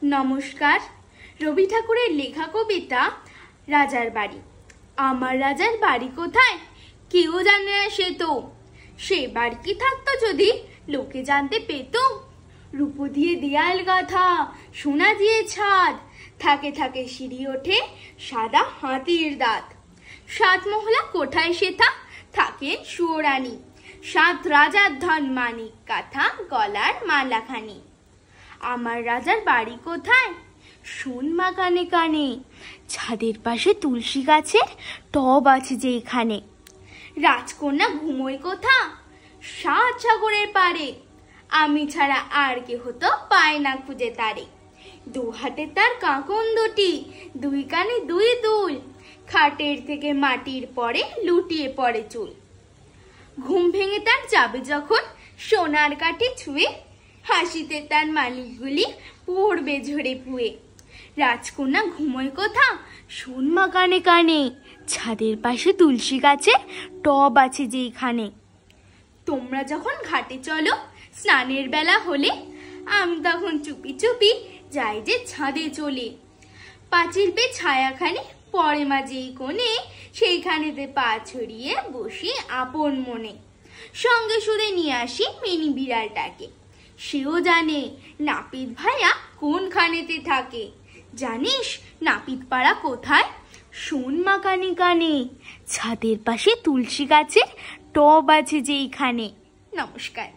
নমস্কার। রবি ঠাকুরের লেখা কবিতা রাজার বাড়ি। আমার রাজার বাড়ি কোথায় কেউ জানে না, সে বাড়ি কি থাকতো যদি লোকে জানতে পেত। রূপো দিয়ে দেয়াল গাঁথা, সোনা দিয়ে ছাদ, থাকে থাকে সিঁড়ি ওঠে সাদা হাতির দাঁত। 7 মহলা কোঠায় সেথা থাকেন সুয়োরানী, 7 রাজার ধন মানিক কাঁথা গলার মালাখানি। আমার রাজার বাড়ি কোথায় শোন মা কানে কানে, ছাদের পাশে তুলসী গাছের টব আছে যেখানে। রাজকন্যা ঘুমোয় কোথা 7 সাগরের পারে, আমি ছাড়া আর কেহ তো পায় না খুঁজে তারে। 2 হাতে তার কাঁকন দুটি, 2 কানে 2 দুল, খাটের থেকে মাটির পরে লুটিয়ে পড়ে চুল। ঘুম ভেঙে তার যাবে যখন সোনার কাঠে ছুঁয়ে, হাসিতে তার মালিকগুলি পড়বে ঝরে পুয়ে। রাজকন্যা ঘুমোয় কোথা শোন মা কানে কানে, ছাদের পাশে তুলসী গাছে টব আছে যেখানে। তোমরা যখন ঘাটে চলো স্নানের বেলা হলে, আমি তখন চুপি চুপি যাই যে ছাদে চলে। পাঁচিল পে ছায়াখানি পরে মা যেই কোণে, সেইখানেতে পা ছড়িয়ে বসি আপন মনে। সঙ্গে সুদে নিয়ে আসি মিনি বিড়ালটাকে, সেও জানে নাপিত ভাইয়া কোনখানেতে থাকে। জানিস নাপিত পাড়া কোথায় শোন মা কানে কানে, ছাদের পাশে তুলসী গাছের টব আছে যেইখানে। নমস্কার।